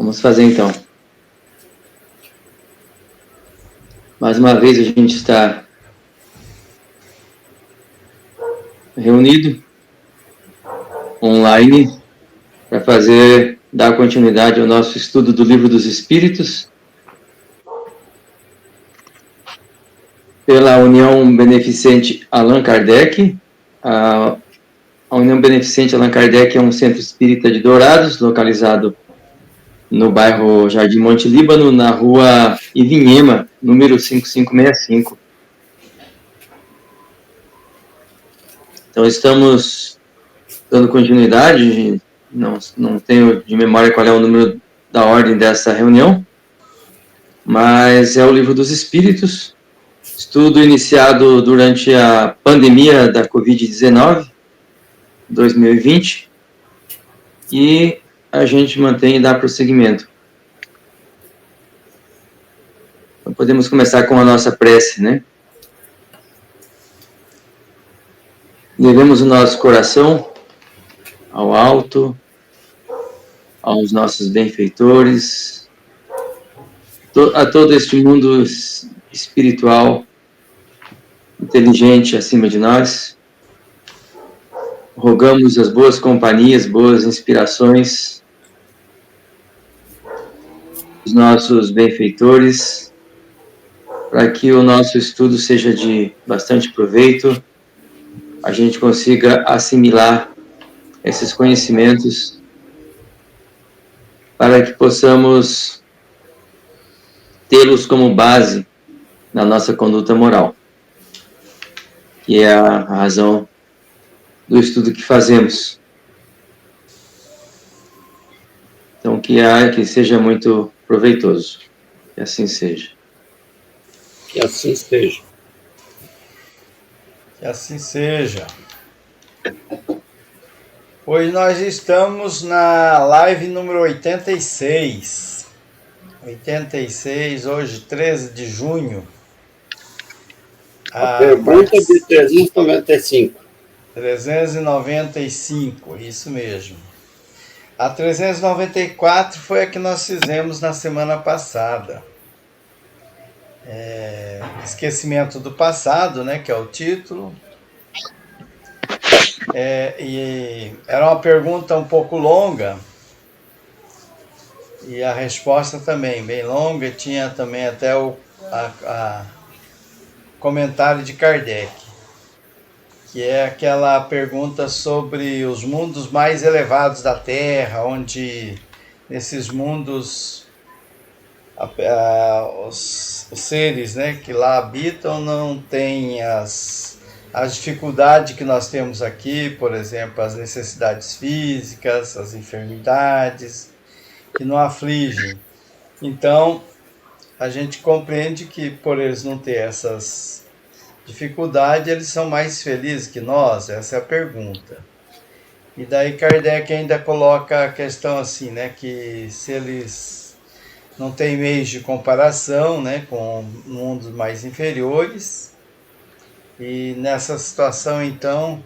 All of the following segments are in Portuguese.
Vamos fazer então. Mais uma vez a gente está reunido online para dar continuidade ao nosso estudo do Livro dos Espíritos pela União Beneficente Allan Kardec. A União Beneficente Allan Kardec é um centro espírita de Dourados, localizado no bairro Jardim Monte Líbano, na rua Ivinhema, número 5565. Então, estamos dando continuidade, não tenho de memória qual é o número da ordem dessa reunião, mas é o Livro dos Espíritos, estudo iniciado durante a pandemia da Covid-19, 2020, e a gente mantém e dá prosseguimento. Então, podemos começar com a nossa prece, né? Levemos o nosso coração ao alto, aos nossos benfeitores, a todo este mundo espiritual, inteligente acima de nós. Rogamos as boas companhias, boas inspirações, os nossos benfeitores, para que o nosso estudo seja de bastante proveito, a gente consiga assimilar esses conhecimentos para que possamos tê-los como base na nossa conduta moral, que é a razão do estudo que fazemos. Então, que seja muito proveitoso. Que assim seja. Que assim seja. Que assim seja. Hoje nós estamos na live número 86. 86, hoje 13 de junho. A pergunta de 395. 395, isso mesmo. A 394 foi a que nós fizemos na semana passada. Esquecimento do passado, né, que é o título. E era uma pergunta um pouco longa, e a resposta também bem longa, e tinha também até o comentário de Kardec, que é aquela pergunta sobre os mundos mais elevados da Terra, onde nesses mundos os seres, né, que lá habitam não têm as dificuldades que nós temos aqui, por exemplo, as necessidades físicas, as enfermidades, que não afligem. Então, a gente compreende que por eles não ter essas dificuldades, eles são mais felizes que nós? Essa é a pergunta. E daí Kardec ainda coloca a questão assim, né, que se eles não têm meios de comparação, né, com mundos mais inferiores, e nessa situação, então,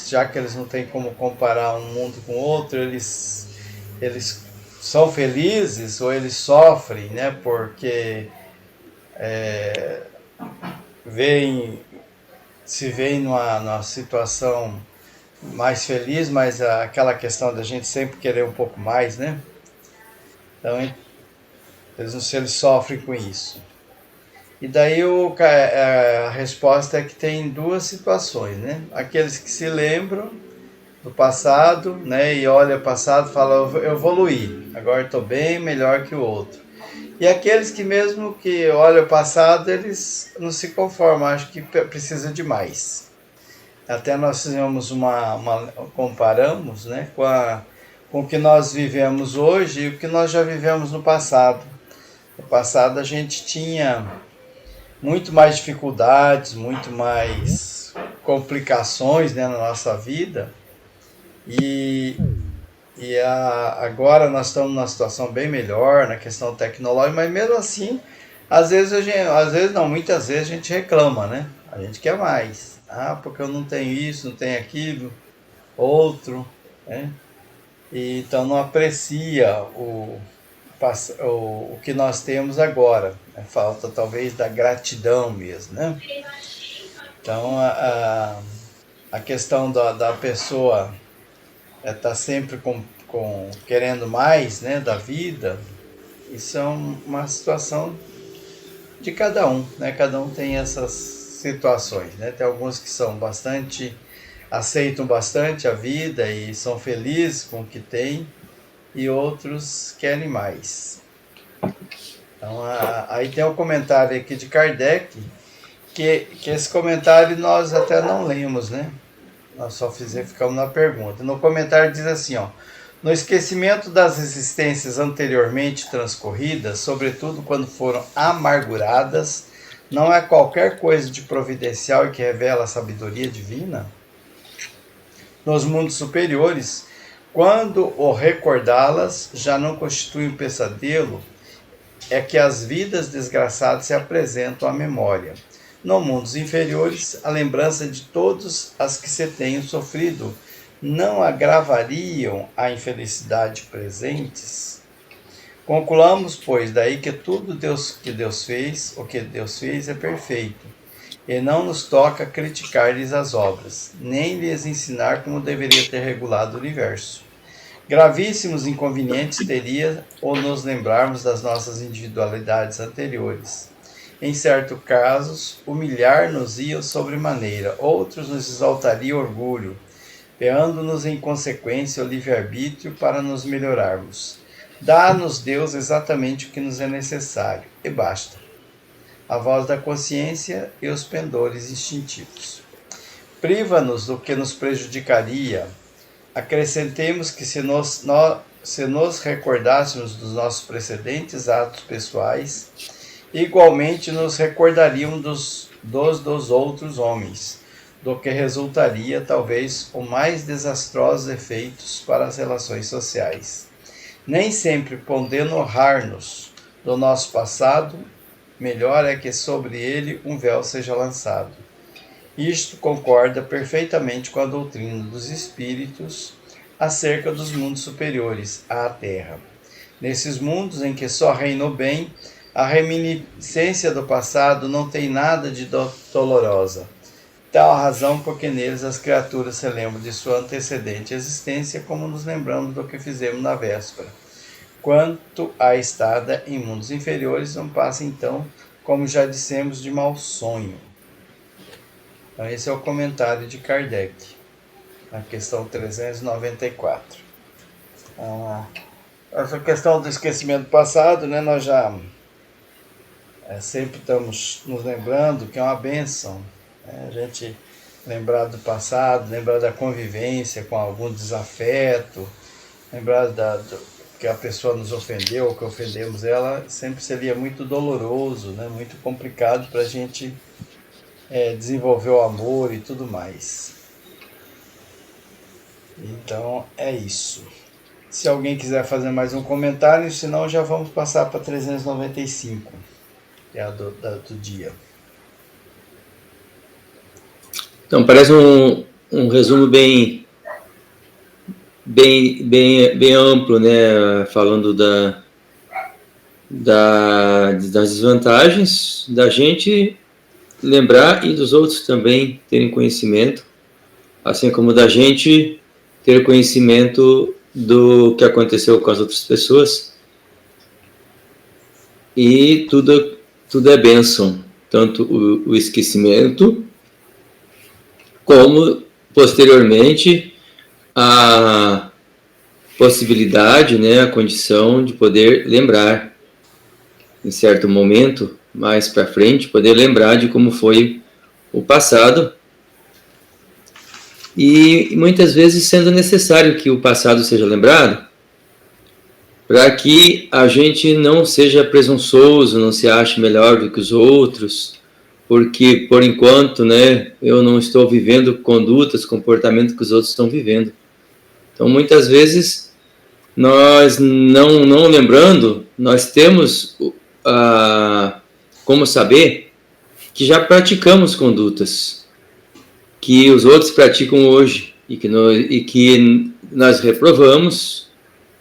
já que eles não têm como comparar um mundo com outro, eles são felizes ou eles sofrem, né, porque se veem numa situação mais feliz, mas aquela questão da gente sempre querer um pouco mais, né? Então, eles sofrem com isso. E daí a resposta é que tem duas situações, né? Aqueles que se lembram do passado, né, e olha o passado e fala, eu evoluí, agora estou bem melhor que o outro. E aqueles que mesmo que olham o passado, eles não se conformam, acham que precisa de mais. Até nós fizemos comparamos, né, com o que nós vivemos hoje e o que nós já vivemos no passado. No passado a gente tinha muito mais dificuldades, muito mais complicações, né, na nossa vida, e agora nós estamos numa situação bem melhor na questão tecnológica, mas mesmo assim, muitas vezes a gente reclama, né? A gente quer mais. Porque eu não tenho isso, não tenho aquilo, outro, né? e então não aprecia o que nós temos agora. Né? Falta talvez da gratidão mesmo, né? Então a questão da pessoa tá sempre querendo mais, né, da vida, isso é uma situação de cada um, né? Cada um tem essas situações, né? Tem alguns que são aceitam bastante a vida e são felizes com o que têm, e outros querem mais. Então, aí tem um comentário aqui de Kardec, que esse comentário nós até não lemos, né? Nós só ficamos na pergunta. No comentário diz assim, ó: no esquecimento das existências anteriormente transcorridas, sobretudo quando foram amarguradas, não é qualquer coisa de providencial e que revela a sabedoria divina? Nos mundos superiores, quando o recordá-las já não constitui um pesadelo, é que as vidas desgraçadas se apresentam à memória. Nos mundos inferiores, a lembrança de todas as que se tenham sofrido não agravariam a infelicidade presentes? Concluamos, pois, daí que tudo que Deus fez é perfeito, e não nos toca criticar-lhes as obras, nem lhes ensinar como deveria ter regulado o universo. Gravíssimos inconvenientes teria ou nos lembrarmos das nossas individualidades anteriores. Em certos casos, humilhar-nos-ia sobremaneira, outros nos exaltaria orgulho, peando-nos em consequência o livre-arbítrio para nos melhorarmos. Dá-nos Deus exatamente o que nos é necessário, e basta. A voz da consciência e os pendores instintivos. Priva-nos do que nos prejudicaria. Acrescentemos que se nos recordássemos dos nossos precedentes atos pessoais, igualmente nos recordariam dos outros homens, do que resultaria talvez o mais desastrosos efeitos para as relações sociais. Nem sempre podendo honrar-nos do nosso passado, melhor é que sobre ele um véu seja lançado. Isto concorda perfeitamente com a doutrina dos espíritos acerca dos mundos superiores à Terra. Nesses mundos em que só reina o bem, a reminiscência do passado não tem nada de dolorosa. Tal a razão porque neles as criaturas se lembram de sua antecedente existência, como nos lembramos do que fizemos na véspera. Quanto à estada em mundos inferiores, não passa então, como já dissemos, de mau sonho. Então, esse é o comentário de Kardec, na questão 394. Essa questão do esquecimento passado, né, nós já sempre estamos nos lembrando que é uma bênção, né, a gente lembrar do passado, lembrar da convivência com algum desafeto, lembrar que a pessoa nos ofendeu ou que ofendemos ela, sempre seria muito doloroso, né, muito complicado para a gente desenvolver o amor e tudo mais. Então é isso. Se alguém quiser fazer mais um comentário, senão já vamos passar para 395, que é a do dia. Então parece um resumo bem amplo, né? Falando das desvantagens da gente lembrar e dos outros também terem conhecimento, assim como da gente ter conhecimento do que aconteceu com as outras pessoas. E tudo é bênção, tanto o esquecimento como posteriormente a possibilidade, né, a condição de poder lembrar em certo momento, mais para frente, poder lembrar de como foi o passado, e muitas vezes sendo necessário que o passado seja lembrado, para que a gente não seja presunçoso, não se ache melhor do que os outros, porque por enquanto, né, eu não estou vivendo condutas, comportamentos que os outros estão vivendo. Então muitas vezes nós não lembrando, nós temos como saber que já praticamos condutas que os outros praticam hoje e que nós reprovamos,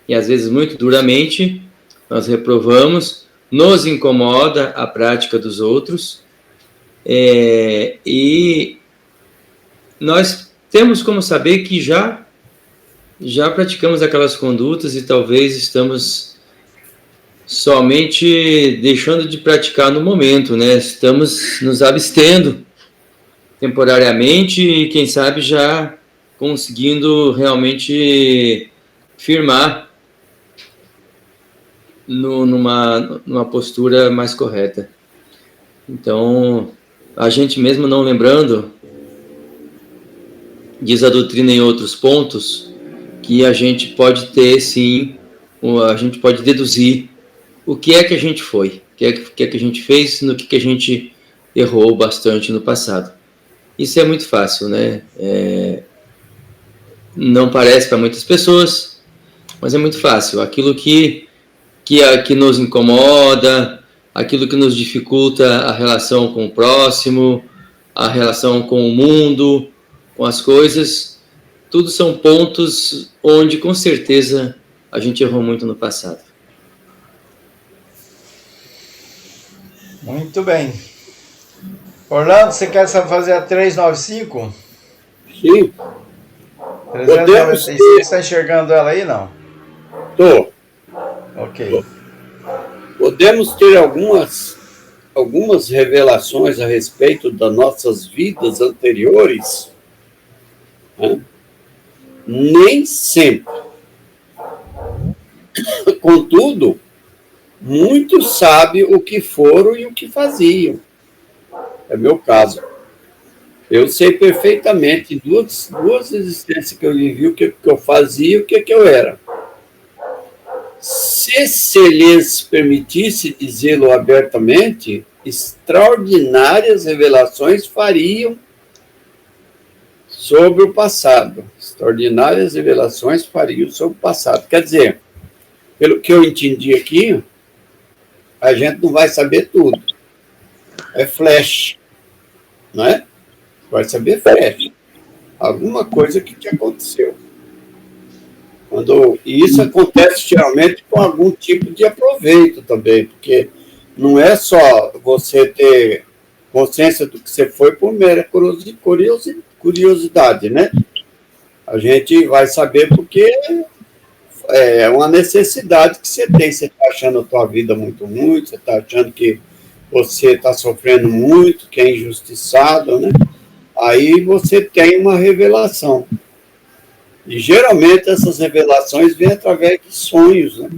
e às vezes muito duramente, nós reprovamos, nos incomoda a prática dos outros, e nós temos como saber que já praticamos aquelas condutas e talvez estamos somente deixando de praticar no momento, né? Estamos nos abstendo temporariamente e, quem sabe, já conseguindo realmente firmar numa postura mais correta. Então, a gente mesmo não lembrando, diz a doutrina em outros pontos, que a gente pode ter, sim, a gente pode deduzir o que é que a gente foi, o que é que a gente fez, no que a gente errou bastante no passado. Isso é muito fácil, né? Não parece para muitas pessoas, mas é muito fácil. Aquilo que nos incomoda, aquilo que nos dificulta a relação com o próximo, a relação com o mundo, com as coisas, tudo são pontos onde, com certeza, a gente errou muito no passado. Muito bem. Orlando, você quer fazer a 395? Sim. 396, está enxergando ela aí, não? Estou. Ok. Podemos ter algumas revelações a respeito das nossas vidas anteriores, né? Nem sempre. Contudo, muitos sabem o que foram e o que faziam. É meu caso. Eu sei perfeitamente duas existências que eu vivi, o que eu fazia e o que eu era. Se lhes permitisse dizê-lo abertamente, extraordinárias revelações fariam sobre o passado. Extraordinárias revelações fariam sobre o passado. Quer dizer, pelo que eu entendi aqui, a gente não vai saber tudo. É flash, não é? Vai saber flash. Alguma coisa que aconteceu. E isso acontece geralmente com algum tipo de aproveito também, porque não é só você ter consciência do que você foi por mera curiosidade, né? A gente vai saber porque é uma necessidade que você tem. Você está achando a tua vida muito ruim, você está achando que você está sofrendo muito, que é injustiçado, né? Aí você tem uma revelação. E geralmente essas revelações vêm através de sonhos, né?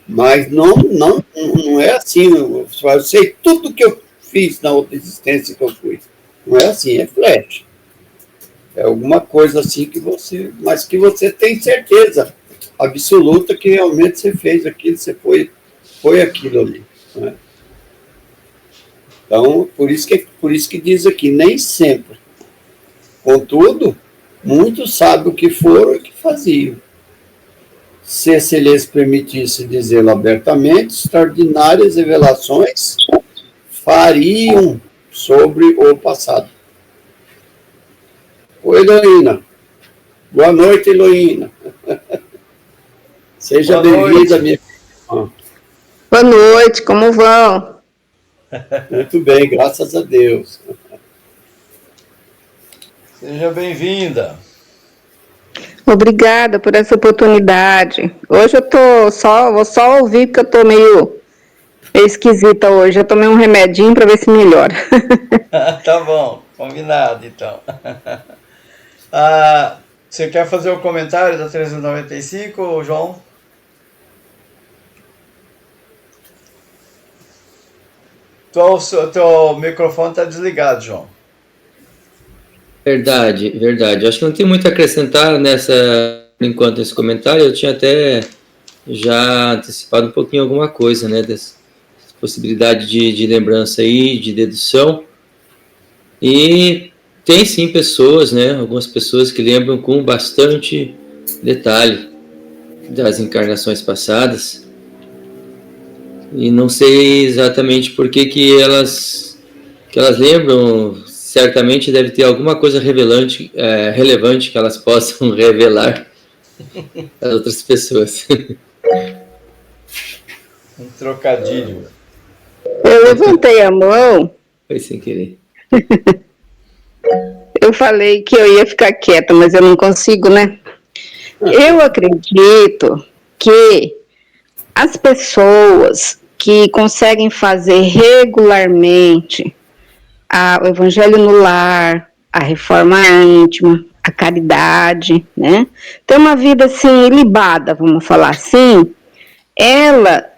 Mas não é assim. Eu sei tudo que eu fiz na outra existência que eu fui. Não é assim, é flash. É alguma coisa assim mas que você tem certeza absoluta que realmente você fez aquilo, você foi aquilo ali, né? Então, por isso que diz aqui, nem sempre. Contudo, muitos sabem o que foram e o que faziam. Se lhes permitisse dizê-lo abertamente, extraordinárias revelações fariam sobre o passado. Oi, Heloína. Boa noite, Heloína. Seja bem-vinda, minha irmã. Boa noite, como vão? Muito bem, graças a Deus. Seja bem-vinda. Obrigada por essa oportunidade. Hoje vou só ouvir porque eu tô meio esquisita hoje. Eu tomei um remedinho para ver se melhora. Tá bom, combinado então. Você quer fazer o comentário da 395, João? Teu microfone está desligado, João. Verdade. Acho que não tem muito a acrescentar por enquanto, nesse comentário. Eu tinha até já antecipado um pouquinho alguma coisa, né, dessa possibilidade de lembrança aí, de dedução. E tem sim pessoas, né, algumas pessoas que lembram com bastante detalhe das encarnações passadas. E não sei exatamente por que elas lembram, certamente deve ter alguma coisa relevante que elas possam revelar para outras pessoas. Um trocadilho. Eu levantei a mão, Foi sem querer. eu falei que eu ia ficar quieta, mas eu não consigo, né? Eu acredito que as pessoas que conseguem fazer regularmente o evangelho no lar, a reforma íntima, a caridade, né? Ter uma vida assim ilibada, vamos falar assim, ela,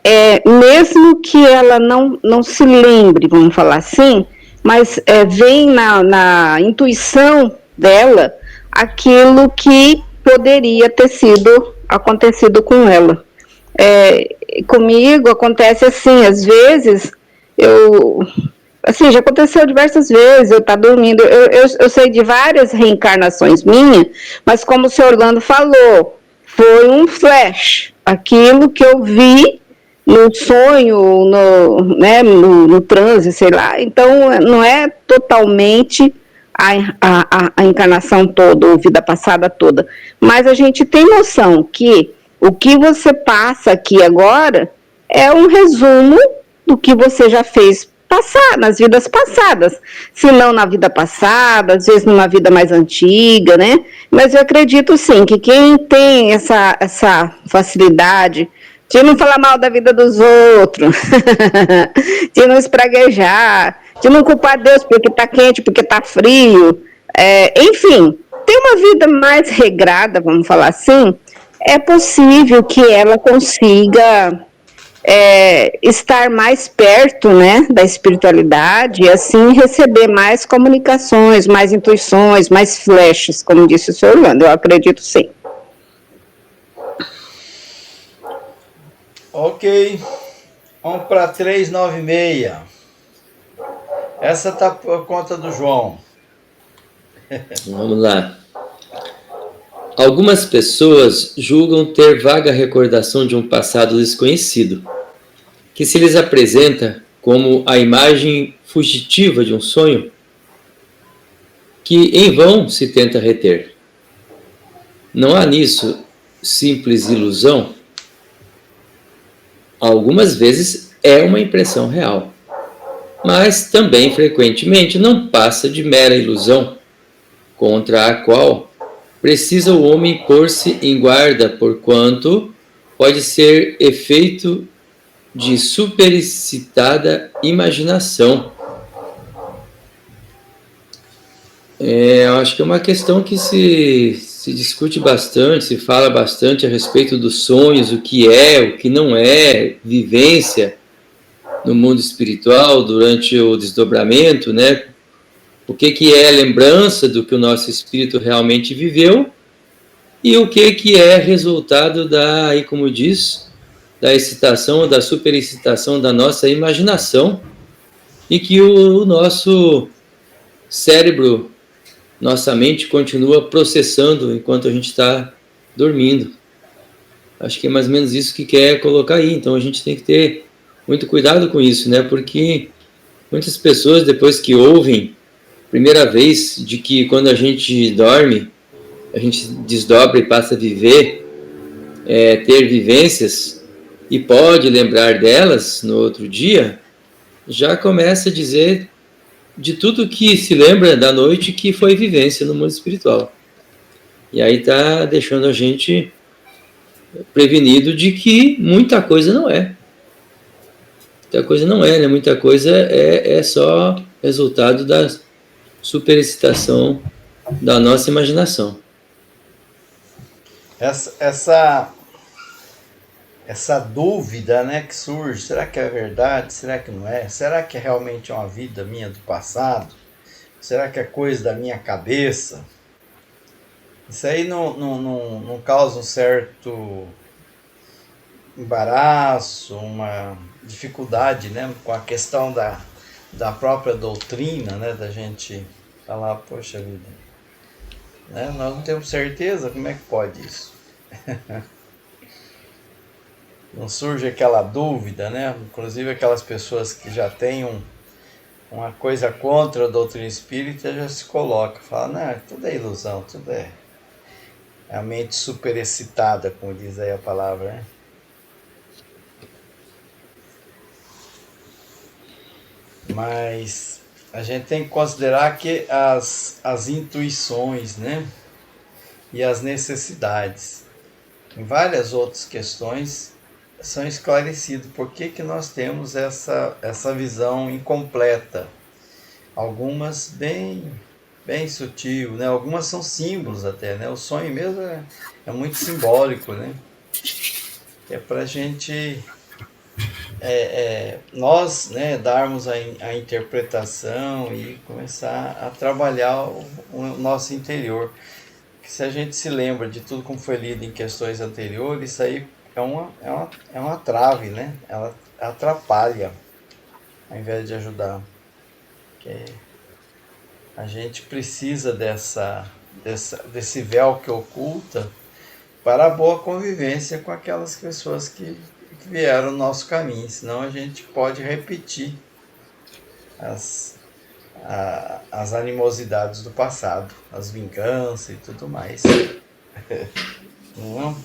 mesmo que ela não se lembre, vamos falar assim, mas vem na intuição dela aquilo que poderia ter acontecido com ela. Comigo acontece assim, às vezes, assim, já aconteceu diversas vezes, eu estar dormindo, eu sei de várias reencarnações minhas, mas como o senhor Orlando falou, foi um flash, aquilo que eu vi no sonho, no transe, sei lá, então não é totalmente a encarnação toda, ou vida passada toda, mas a gente tem noção que o que você passa aqui agora é um resumo do que você já fez nas vidas passadas, se não na vida passada, às vezes numa vida mais antiga, né? Mas eu acredito sim que quem tem essa facilidade de não falar mal da vida dos outros, de não espraguejar, de não culpar Deus porque está quente, porque está frio, enfim, ter uma vida mais regrada, vamos falar assim, é possível que ela consiga estar mais perto, né, da espiritualidade e assim receber mais comunicações, mais intuições, mais flashes, como disse o senhor Orlando. Eu acredito sim. Ok, vamos para 396. Essa tá por conta do João. Vamos lá. Algumas pessoas julgam ter vaga recordação de um passado desconhecido, que se lhes apresenta como a imagem fugitiva de um sonho, que em vão se tenta reter. Não há nisso simples ilusão? Algumas vezes é uma impressão real, mas também frequentemente não passa de mera ilusão, contra a qual precisa o homem pôr-se em guarda, porquanto pode ser efeito de superexcitada imaginação. Eu acho que é uma questão que se discute bastante, se fala bastante a respeito dos sonhos, o que não é vivência no mundo espiritual durante o desdobramento, né? O que é lembrança do que o nosso espírito realmente viveu e o que é resultado aí como diz, da excitação ou da superexcitação da nossa imaginação e que o nosso cérebro, nossa mente continua processando enquanto a gente está dormindo. Acho que é mais ou menos isso que quer colocar aí. Então a gente tem que ter muito cuidado com isso, né? Porque muitas pessoas, depois que ouvem primeira vez de que quando a gente dorme, a gente desdobra e passa a viver, ter vivências e pode lembrar delas no outro dia, já começa a dizer de tudo que se lembra da noite que foi vivência no mundo espiritual. E aí está deixando a gente prevenido de que muita coisa não é. Muita coisa não é, né? Muita coisa é só resultado da superexcitação da nossa imaginação. Essa dúvida, né, que surge, será que é verdade? Será que não é? Será que é realmente uma vida minha do passado? Será que é coisa da minha cabeça? Isso aí não causa um certo embaraço, uma dificuldade, né, com a questão da própria doutrina, né, da gente falar, poxa vida, né, nós não temos certeza, como é que pode isso? Não surge aquela dúvida, né? Inclusive aquelas pessoas que já têm uma coisa contra a doutrina espírita já se coloca, fala, não, tudo é ilusão, tudo é a mente superexcitada, como diz aí a palavra, né? Mas a gente tem que considerar que as intuições, né, e as necessidades, em várias outras questões, são esclarecidos. Por que nós temos essa visão incompleta? Algumas bem sutil, né? Algumas são símbolos até, né? O sonho mesmo é muito simbólico, né? É para a gente, nós, né, darmos a interpretação e começar a trabalhar o nosso interior. Que se a gente se lembra de tudo como foi lido em questões anteriores, isso aí é uma trave, né? Ela atrapalha, ao invés de ajudar. Porque a gente precisa desse véu que oculta para a boa convivência com aquelas pessoas que vieram no nosso caminho. Senão a gente pode repetir as animosidades do passado, as vinganças e tudo mais. Não?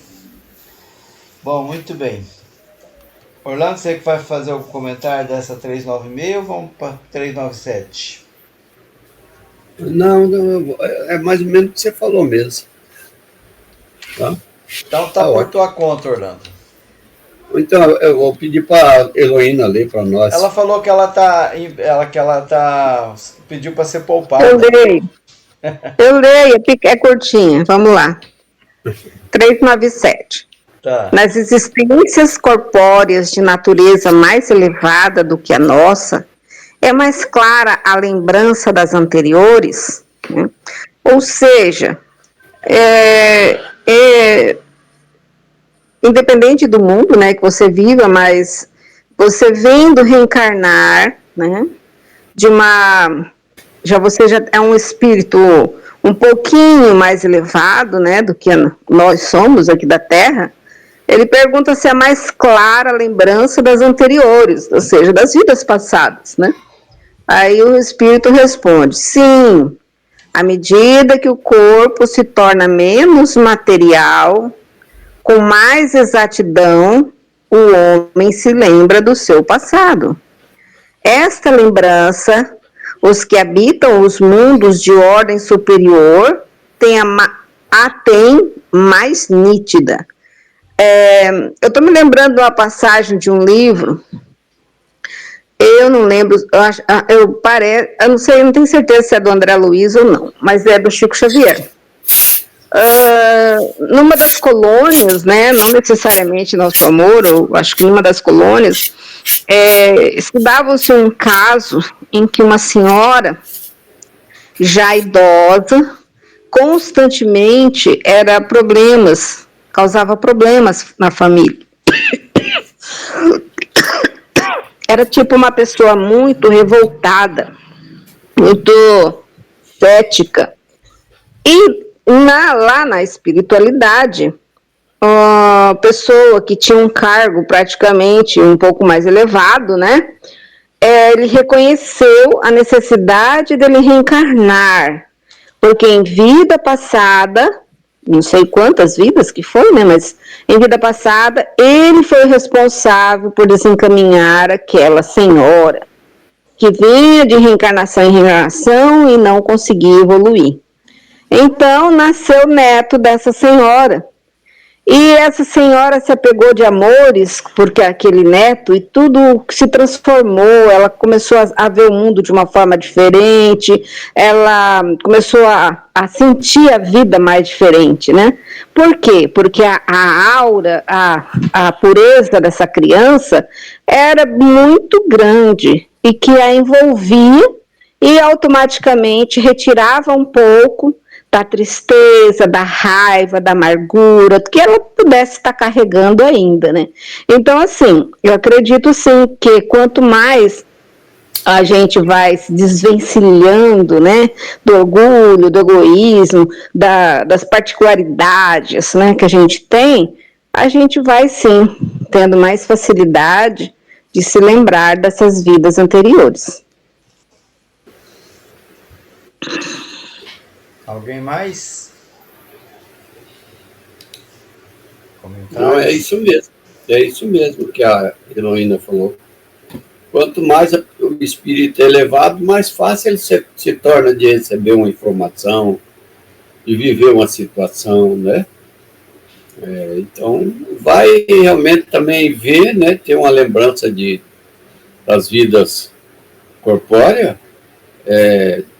Bom, muito bem. Orlando, você que vai fazer algum comentário dessa 396 ou vamos para 397? Não, é mais ou menos o que você falou mesmo. Tá? Então tá por tua conta, Orlando. Então, eu vou pedir para a Heloína ler para nós. Ela falou que ela pediu para ser poupada. Eu leio, é curtinha, vamos lá. 397. Tá. Nas existências corpóreas de natureza mais elevada do que a nossa, é mais clara a lembrança das anteriores, né? Ou seja, independente do mundo, né, que você viva, mas você vendo reencarnar, né, você já é um espírito um pouquinho mais elevado, né, do que nós somos aqui da Terra. Ele pergunta se é mais clara a lembrança das anteriores, ou seja, das vidas passadas, né? Aí o espírito responde, sim, à medida que o corpo se torna menos material, com mais exatidão, o homem se lembra do seu passado. Esta lembrança, os que habitam os mundos de ordem superior têm a têm mais nítida. Eu estou me lembrando de uma passagem de um livro, eu não lembro, eu não sei, eu não tenho certeza se é do André Luiz ou não, mas é do Chico Xavier. Numa das colônias, né, não necessariamente Nosso Amor, eu acho que numa das colônias, estudava-se um caso em que uma senhora, já idosa, constantemente causava problemas na família. Era tipo uma pessoa muito revoltada, muito cética. E lá na espiritualidade, a pessoa que tinha um cargo praticamente um pouco mais elevado, né? Ele reconheceu a necessidade dele reencarnar, porque em vida passada, não sei quantas vidas que foi, né, mas em vida passada, ele foi responsável por desencaminhar aquela senhora, que vinha de reencarnação em reencarnação e não conseguia evoluir. Então, nasceu neto dessa senhora. E essa senhora se apegou de amores, porque aquele neto, e tudo se transformou, ela começou a ver o mundo de uma forma diferente, ela começou a sentir a vida mais diferente, né? Por quê? Porque a aura, a pureza dessa criança era muito grande, e que a envolvia e automaticamente retirava um pouco da tristeza, da raiva, da amargura, que ela pudesse estar carregando ainda, né? Então, assim, eu acredito, sim, que quanto mais a gente vai se desvencilhando, né, do orgulho, do egoísmo, das particularidades, né, que a gente tem, a gente vai, sim, tendo mais facilidade de se lembrar dessas vidas anteriores. Alguém mais? Não, é isso mesmo. É isso mesmo que a Heloína falou. Quanto mais o espírito é elevado, mais fácil ele se torna de receber uma informação, de viver uma situação, né? Então, vai realmente também ver, né? Ter uma lembrança das vidas corpóreas,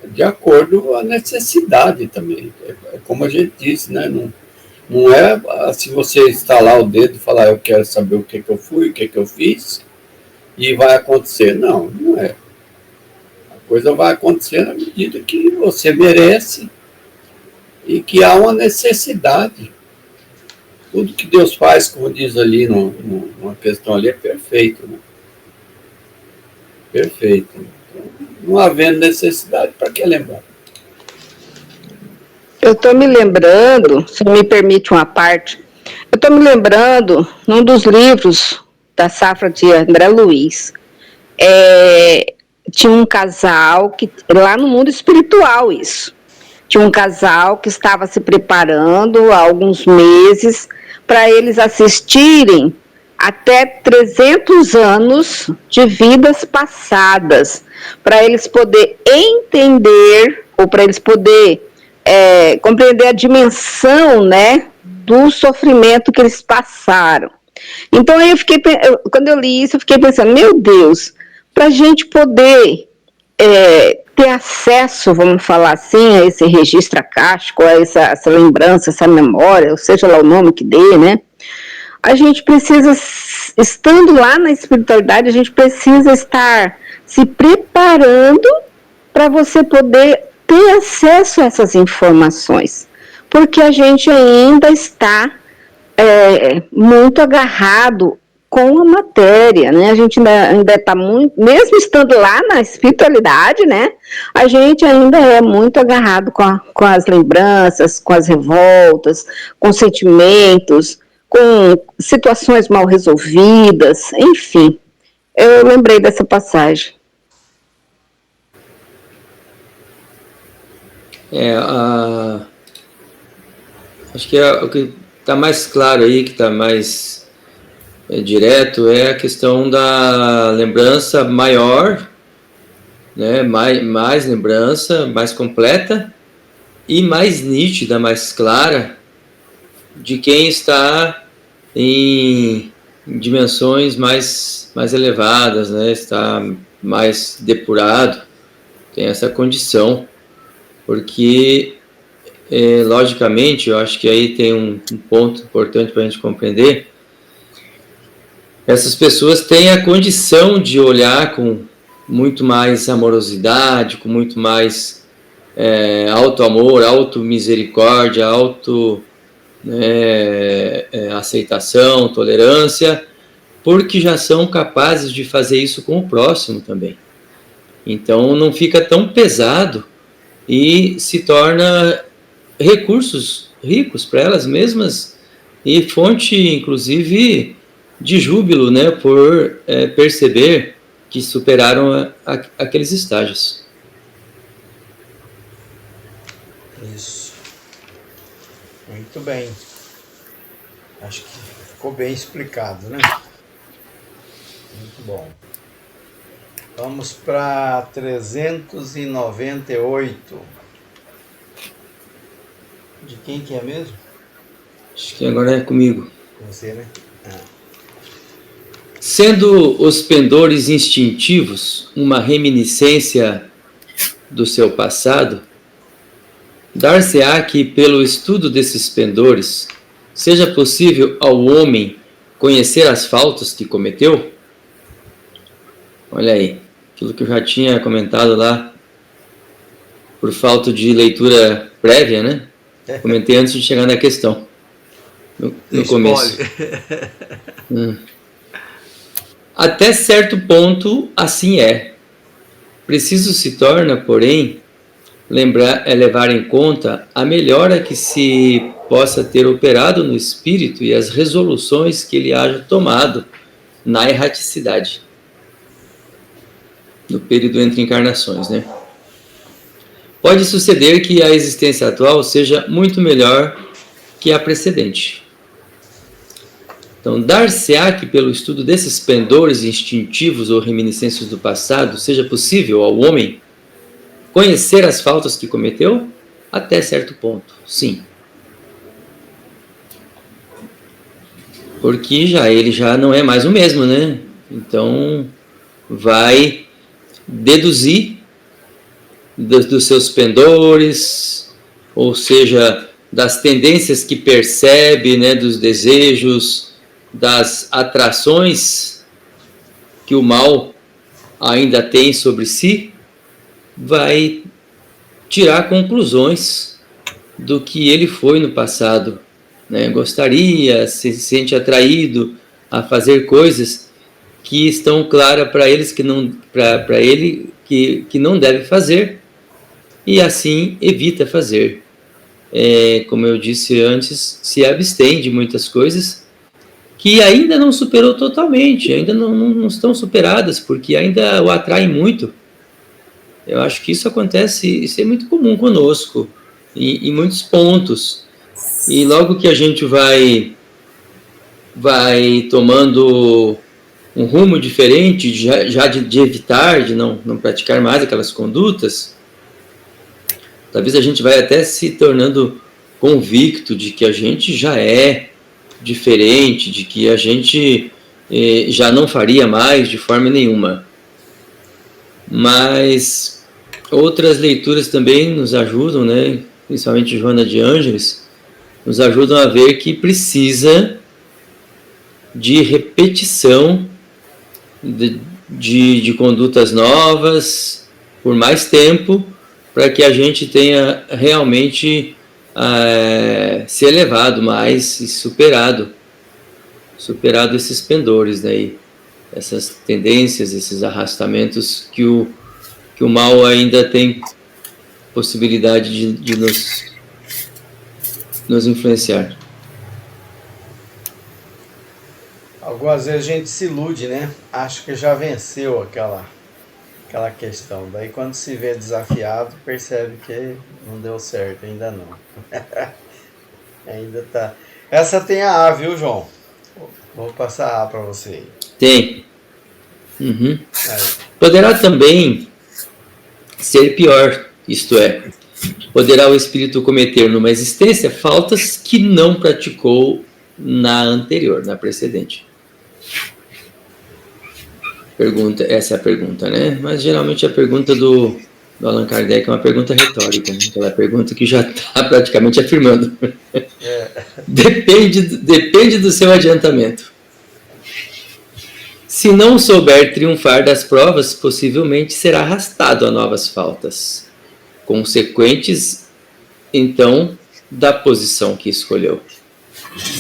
de acordo com a necessidade também. É como a gente disse, né? Não é se você estalar o dedo e falar, eu quero saber o que eu fui, o que eu fiz, e vai acontecer. Não, não é. A coisa vai acontecer na medida que você merece e que há uma necessidade. Tudo que Deus faz, como diz ali, numa questão ali, é perfeito. Né? Perfeito. Então, não havendo necessidade, para que lembrar? Eu estou me lembrando, se me permite uma parte, eu estou me lembrando, num dos livros da safra de André Luiz, tinha um casal, que lá no mundo espiritual isso, tinha um casal que estava se preparando há alguns meses para eles assistirem até 300 anos de vidas passadas, para eles poderem entender, ou para eles poderem compreender a dimensão, né, do sofrimento que eles passaram. Então, quando eu li isso, eu fiquei pensando, meu Deus, para a gente poder ter acesso, vamos falar assim, a esse registro acástico, a essa lembrança, essa memória, ou seja lá o nome que dê, né, a gente precisa, estando lá na espiritualidade, a gente precisa estar se preparando para você poder ter acesso a essas informações, porque a gente ainda está muito agarrado com a matéria, né? A gente ainda está muito, mesmo estando lá na espiritualidade, né? A gente ainda é muito agarrado com as lembranças, com as revoltas, com sentimentos, com situações mal resolvidas, enfim. Eu lembrei dessa passagem. Acho que o que está mais claro aí, que está mais direto, é a questão da lembrança maior, né? Mais lembrança, mais completa e mais nítida, mais clara de quem está em dimensões mais elevadas, né? Está mais depurado, tem essa condição. Porque, logicamente, eu acho que aí tem um ponto importante para a gente compreender. Essas pessoas têm a condição de olhar com muito mais amorosidade, com muito mais auto-amor, auto-misericórdia, aceitação, tolerância, porque já são capazes de fazer isso com o próximo também. Então, não fica tão pesado e se torna recursos ricos para elas mesmas e fonte, inclusive, de júbilo, né, por perceber que superaram aqueles estágios. Isso. Muito bem. Acho que ficou bem explicado, né? Muito bom. Vamos para 398. De quem que é mesmo? Acho que agora é comigo. Você, né? Sendo os pendores instintivos uma reminiscência do seu passado, dar-se-á que, pelo estudo desses pendores, seja possível ao homem conhecer as faltas que cometeu? Olha aí, aquilo que eu já tinha comentado lá, por falta de leitura prévia, né? Comentei antes de chegar na questão, no começo. Até certo ponto, assim é. Preciso se torna, porém, levar em conta a melhora que se possa ter operado no espírito e as resoluções que ele haja tomado na erraticidade, no período entre encarnações, né? pode suceder que a existência atual seja muito melhor que a precedente. Então, dar-se-á que pelo estudo desses pendores instintivos ou reminiscências do passado seja possível ao homem conhecer as faltas que cometeu? Até certo ponto, sim. Porque ele já não é mais o mesmo, né? Então, vai deduzir dos seus pendores, ou seja, das tendências que percebe, né, dos desejos, das atrações que o mal ainda tem sobre si, vai tirar conclusões do que ele foi no passado, né? Gostaria, se sente atraído a fazer coisas que estão claras para eles para ele que não deve fazer, e assim evita fazer. Como eu disse antes, se abstém de muitas coisas que ainda não superou totalmente, ainda não estão superadas, porque ainda o atraem muito. Eu acho que isso acontece, isso é muito comum conosco, em muitos pontos. E logo que a gente vai tomando um rumo diferente, já de evitar, de não praticar mais aquelas condutas, talvez a gente vai até se tornando convicto de que a gente já é diferente, de que a gente já não faria mais de forma nenhuma. Mas outras leituras também nos ajudam, né? Principalmente Joana de Ângeles, nos ajudam a ver que precisa de repetição de condutas novas por mais tempo, para que a gente tenha realmente se elevado mais e superado esses pendores, né? Essas tendências, esses arrastamentos que o mal ainda tem possibilidade de nos influenciar. Algumas vezes a gente se ilude, né? Acha que já venceu aquela questão. Daí quando se vê desafiado, percebe que não deu certo, ainda não. Ainda tá. Essa tem a A, viu, João? Vou passar a A para você aí. Tem. Uhum. Poderá também ser pior, isto é, poderá o espírito cometer numa existência faltas que não praticou na anterior, na precedente. Essa é a pergunta, né? Mas geralmente a pergunta do Allan Kardec é uma pergunta retórica, né? Aquela pergunta que já está praticamente afirmando. Depende do seu adiantamento. Se não souber triunfar das provas, possivelmente será arrastado a novas faltas, consequentes, então, da posição que escolheu.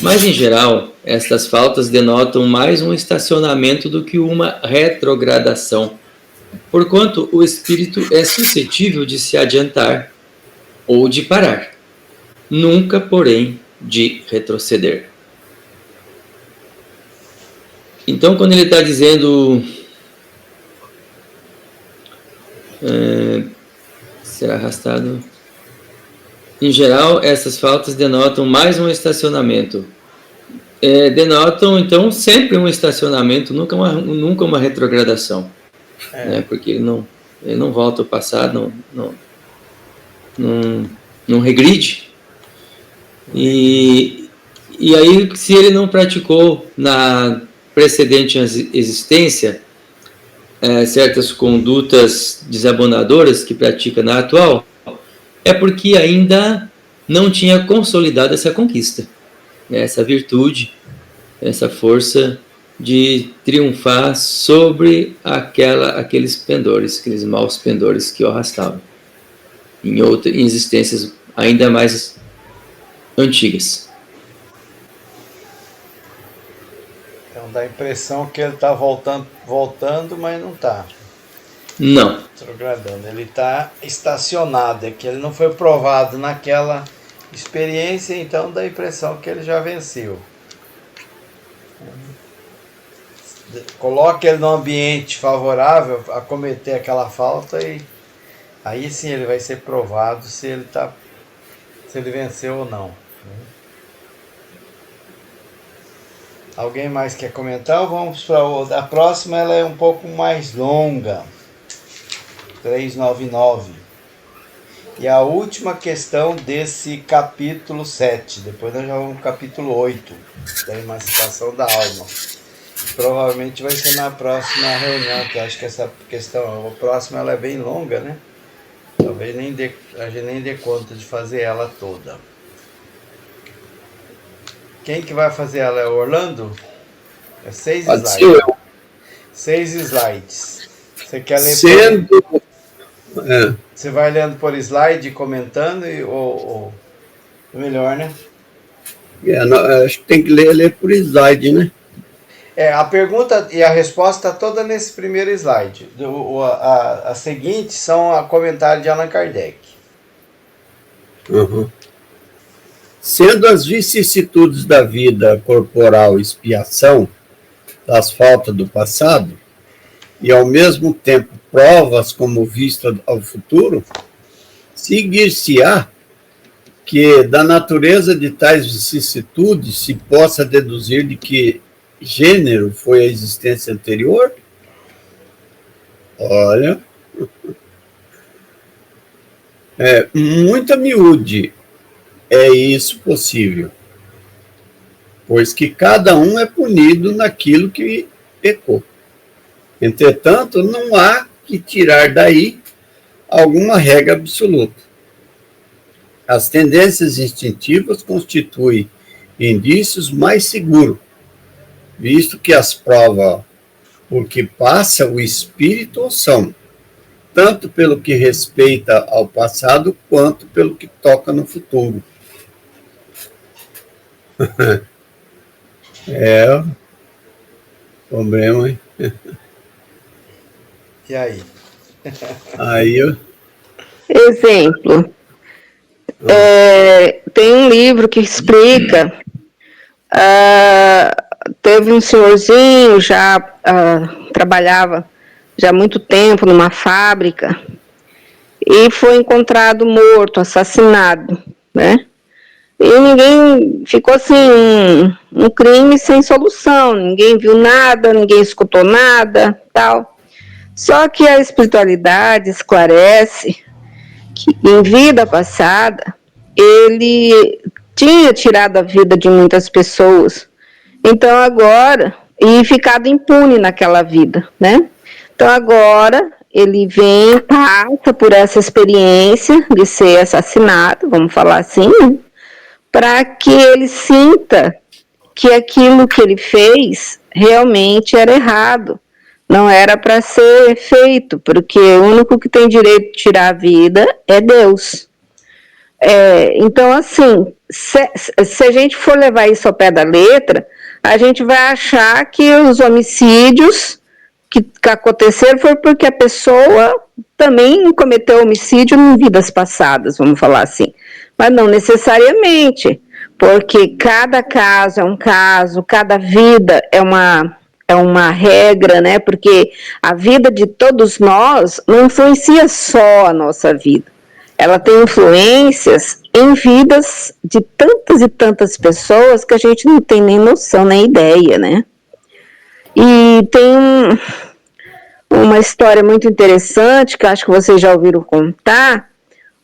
Mas, em geral, estas faltas denotam mais um estacionamento do que uma retrogradação, porquanto o espírito é suscetível de se adiantar ou de parar, nunca, porém, de retroceder. Então, quando ele está dizendo será arrastado, em geral, essas faltas denotam mais um estacionamento. Denotam, então, sempre um estacionamento, nunca uma retrogradação. Né? Porque ele não volta ao passado, não regride. E aí, se ele não praticou na precedente existência certas condutas desabonadoras que pratica na atual, é porque ainda não tinha consolidado essa conquista, essa virtude, essa força de triunfar sobre aqueles pendores, aqueles maus pendores que o arrastavam em existências ainda mais antigas. Então dá a impressão que ele está voltando, mas não está. Não. Retrogradando. Ele está estacionado, é que ele não foi provado naquela experiência, então dá a impressão que ele já venceu. Coloque ele num ambiente favorável a cometer aquela falta e Aí sim ele vai ser provado se ele venceu ou não. Alguém mais quer comentar ou vamos para outra? A próxima ela é um pouco mais longa. 399. E a última questão desse capítulo 7. Depois nós já vamos no capítulo 8, da emancipação da alma. Provavelmente vai ser na próxima reunião, que eu acho que essa questão, a próxima ela é bem longa, né? Talvez a gente nem dê conta de fazer ela toda. Quem que vai fazer ela? É o Orlando? É 6 slides. 6 slides. Você quer ler Você vai lendo por slide, comentando, ou melhor, né? Acho que tem que ler por slide, né? A pergunta e a resposta está toda nesse primeiro slide. A seguinte são a comentário de Allan Kardec. Uhum. Sendo as vicissitudes da vida corporal expiação das faltas do passado, e ao mesmo tempo provas como vista ao futuro, seguir-se-á que da natureza de tais vicissitudes se possa deduzir de que gênero foi a existência anterior? Olha, muita miúde é isso possível, pois que cada um é punido naquilo que pecou. Entretanto, não há que tirar daí alguma regra absoluta. As tendências instintivas constituem indícios mais seguros, visto que as provas por que passa o espírito são, tanto pelo que respeita ao passado, quanto pelo que toca no futuro. Problema, hein? E aí? Exemplo. Tem um livro que explica. Teve um senhorzinho, já trabalhava já há muito tempo numa fábrica, e foi encontrado morto, assassinado, né? E ninguém ficou assim, um crime sem solução, ninguém viu nada, ninguém escutou nada, tal. Só que a espiritualidade esclarece que em vida passada ele tinha tirado a vida de muitas pessoas, então agora, e ficado impune naquela vida, né? Então agora ele vem, passa por essa experiência de ser assassinado, vamos falar assim, para que ele sinta que aquilo que ele fez realmente era errado, não era para ser feito, porque o único que tem direito de tirar a vida é Deus. Então, assim, se a gente for levar isso ao pé da letra, a gente vai achar que os homicídios que aconteceram foi porque a pessoa também cometeu homicídio em vidas passadas, vamos falar assim. Mas não necessariamente, porque cada caso é um caso, cada vida é uma regra, né? Porque a vida de todos nós não influencia só a nossa vida. Ela tem influências em vidas de tantas e tantas pessoas que a gente não tem nem noção, nem ideia, né? E tem uma história muito interessante, que acho que vocês já ouviram contar.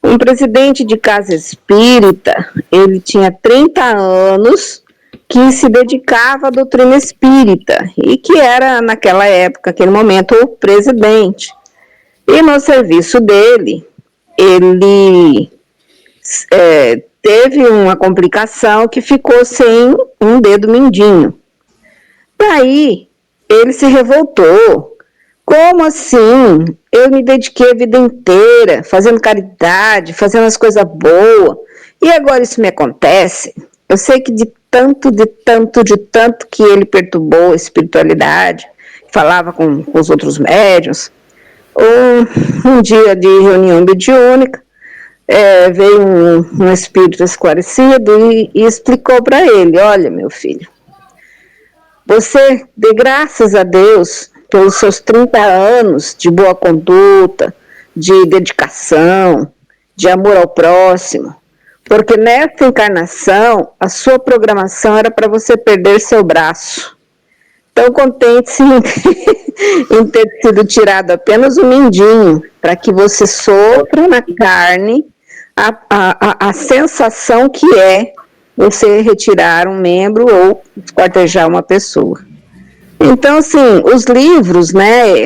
Um presidente de casa espírita, ele tinha 30 anos, que se dedicava à doutrina espírita, e que era, naquela época, naquele momento, o presidente. E no serviço dele, ele teve uma complicação que ficou sem um dedo mindinho. Daí, ele se revoltou. Como assim? Eu me dediquei a vida inteira, fazendo caridade, fazendo as coisas boas, e agora isso me acontece? Eu sei que de tanto que ele perturbou a espiritualidade, falava com os outros médiuns. Um dia de reunião mediúnica, veio um espírito esclarecido e explicou para ele: olha, meu filho, você dê graças a Deus pelos seus 30 anos de boa conduta, de dedicação, de amor ao próximo, porque nessa encarnação, a sua programação era para você perder seu braço. Então, contente-se em ter sido tirado apenas um mindinho, para que você sofra na carne a sensação que é você retirar um membro ou esquartejar uma pessoa. Então, assim, os livros, né,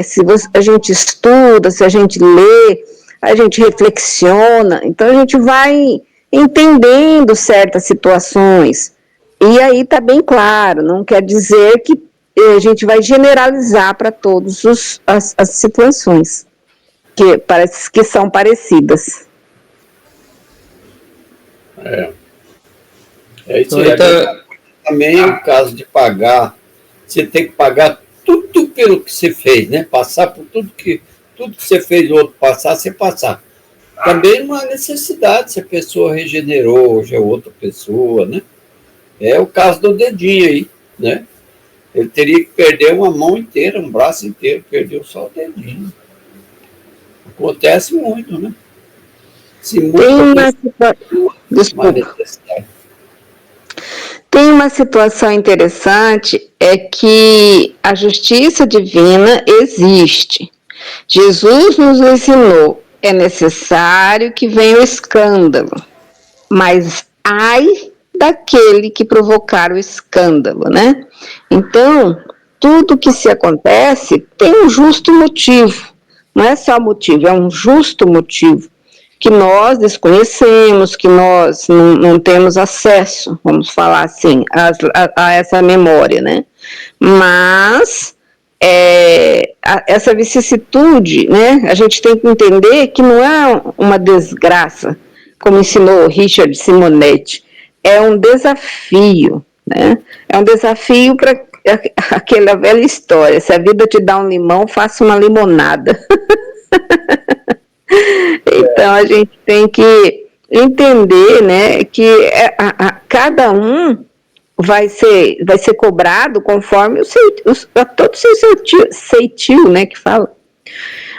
a gente estuda, se a gente lê, a gente reflexiona, então a gente vai entendendo certas situações. E aí está bem claro, não quer dizer que a gente vai generalizar para todas as situações, que parece que são parecidas. É isso aí. Também é o caso de pagar. Você tem que pagar tudo pelo que você fez, né? Passar por tudo que você fez o outro passar, você passar. Também não há necessidade se a pessoa regenerou, hoje é outra pessoa, né? É o caso do dedinho aí, né? Ele teria que perder uma mão inteira, um braço inteiro, perdeu só o dedinho. Acontece muito, né? Se Tem uma situação interessante, é que a justiça divina existe. Jesus nos ensinou, é necessário que venha o escândalo, mas ai daquele que provocar o escândalo, né? Então, tudo que se acontece tem um justo motivo, não é só motivo, é um justo motivo, que nós desconhecemos, que nós não temos acesso, vamos falar assim, a essa memória, né? Mas essa vicissitude, né? A gente tem que entender que não é uma desgraça, como ensinou Richard Simonetti, é um desafio, né? É um desafio para aquela velha história, se a vida te dá um limão, faça uma limonada. Então, a gente tem que entender, né, que cada um vai ser cobrado conforme todo o seu ceitil, né, que fala.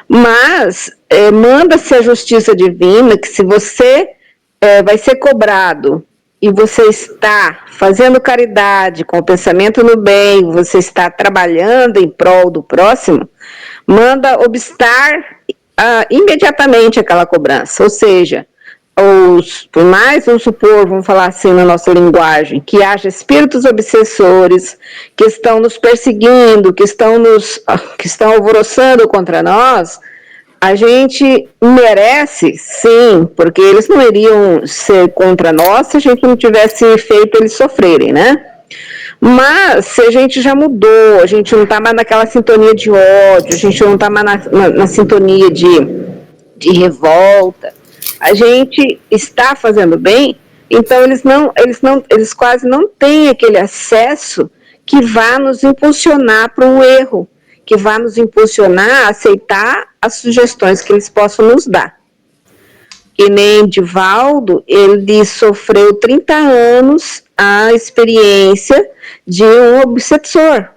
Mas, manda-se a justiça divina que se você vai ser cobrado e você está fazendo caridade, com o pensamento no bem, você está trabalhando em prol do próximo, manda obstar imediatamente aquela cobrança, ou seja, por mais, vamos supor, vamos falar assim na nossa linguagem, que haja espíritos obsessores que estão nos perseguindo, que estão alvoroçando contra nós, a gente merece, sim, porque eles não iriam ser contra nós se a gente não tivesse feito eles sofrerem, né? Mas se a gente já mudou, a gente não está mais naquela sintonia de ódio, a gente não está mais na sintonia de revolta, a gente está fazendo bem, então eles quase não têm aquele acesso que vá nos impulsionar para um erro, que vá nos impulsionar a aceitar as sugestões que eles possam nos dar. Que nem Divaldo, ele sofreu 30 anos a experiência de um obsessor.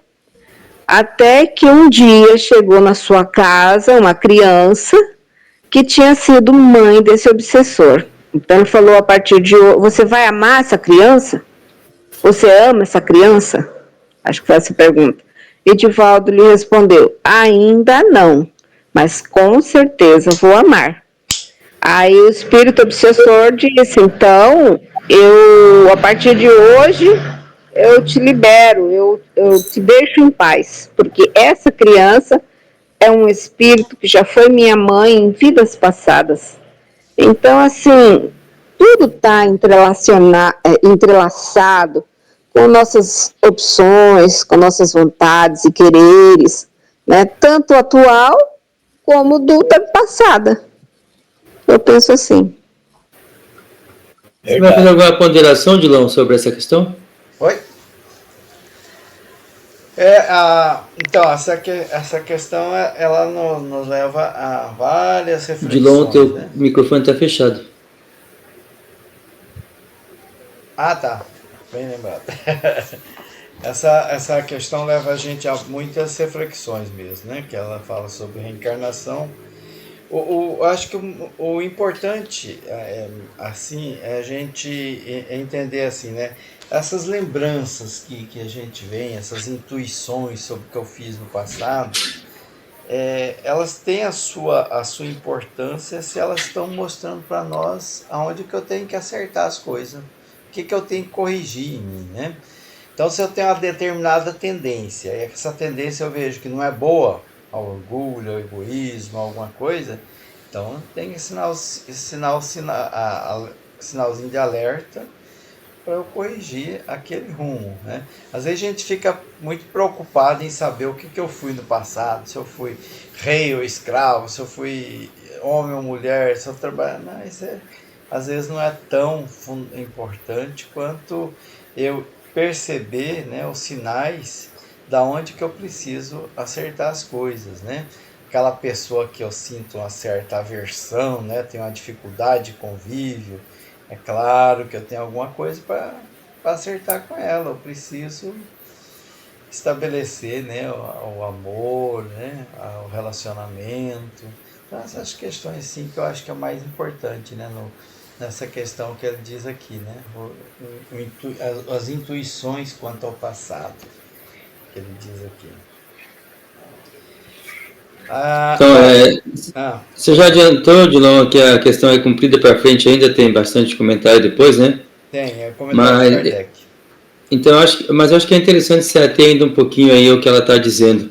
Até que um dia chegou na sua casa uma criança que tinha sido mãe desse obsessor. Então ele falou, a partir de hoje, você vai amar essa criança? Você ama essa criança? Acho que foi essa a pergunta. E Divaldo lhe respondeu, ainda não, mas com certeza vou amar. Aí o espírito obsessor disse, então, a partir de hoje, eu te libero, eu te deixo em paz, porque essa criança é um espírito que já foi minha mãe em vidas passadas. Então, assim, tudo está entrelaçado com nossas opções, com nossas vontades e quereres, né? Tanto atual como da passada. Eu penso assim. Você vai fazer alguma ponderação, Dilão, sobre essa questão? Oi? Então, essa questão ela nos leva a várias reflexões. Dilon, teu microfone está fechado. Ah, tá. Bem lembrado. Essa questão leva a gente a muitas reflexões mesmo, né? Que ela fala sobre reencarnação, Acho que o importante assim é a gente entender assim, né? Essas lembranças que a gente vem, essas intuições sobre o que eu fiz no passado, elas têm a sua importância se elas estão mostrando para nós aonde que eu tenho que acertar as coisas, o que eu tenho que corrigir em mim, né? Então, se eu tenho uma determinada tendência, e essa tendência eu vejo que não é boa, ao orgulho, ao egoísmo, alguma coisa, então tem que sinalzinho de alerta para eu corrigir aquele rumo, né? Às vezes a gente fica muito preocupado em saber o que eu fui no passado, se eu fui rei ou escravo, se eu fui homem ou mulher, se eu trabalho... Não, isso às vezes não é tão importante quanto eu perceber, né, os sinais da onde que eu preciso acertar as coisas, né? Aquela pessoa que eu sinto uma certa aversão, né, tem uma dificuldade de convívio, é claro que eu tenho alguma coisa para acertar com ela, eu preciso estabelecer, né, o amor, né, o relacionamento. Então, essas questões sim que eu acho que é mais importante, né, nessa questão que ele diz aqui, né, as intuições quanto ao passado, que ele diz aqui. Então, você já adiantou, Dilon, que a questão é cumprida para frente, ainda tem bastante comentário depois, né? Tem, é comentário de Kardec. Então, eu acho que é interessante você ater ainda um pouquinho aí o que ela está dizendo.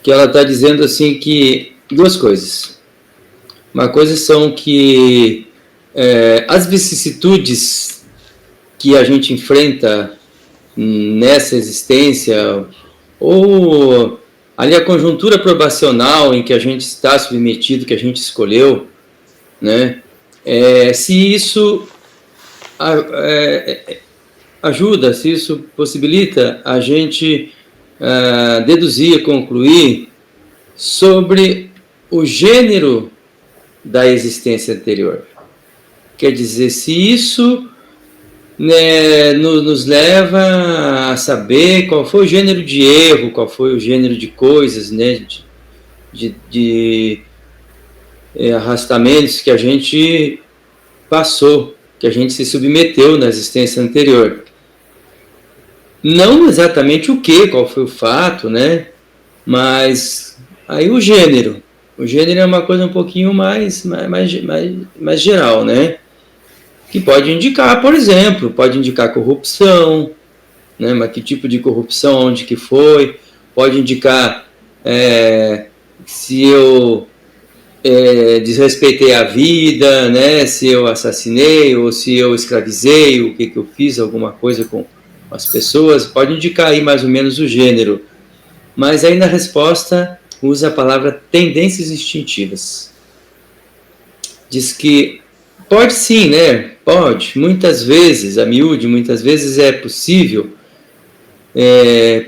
Que ela está dizendo assim que duas coisas. Uma coisa são que as vicissitudes que a gente enfrenta nessa existência, ou ali a conjuntura probacional em que a gente está submetido, que a gente escolheu, né? Se isso ajuda, se isso possibilita a gente deduzir, concluir sobre o gênero da existência anterior. Quer dizer, se isso, né, nos leva a saber qual foi o gênero de erro, qual foi o gênero de coisas, né, de arrastamentos que a gente passou, que a gente se submeteu na existência anterior. Não exatamente o que, qual foi o fato, né, mas aí o gênero. O gênero é uma coisa um pouquinho mais geral, né? Que pode indicar, por exemplo, pode indicar corrupção, né? Mas que tipo de corrupção, onde que foi, pode indicar se eu desrespeitei a vida, né? Se eu assassinei ou se eu escravizei, o que eu fiz, alguma coisa com as pessoas, pode indicar aí mais ou menos o gênero. Mas aí na resposta usa a palavra tendências instintivas. Diz que pode sim, né? Pode. Muitas vezes, a miúde, muitas vezes é possível,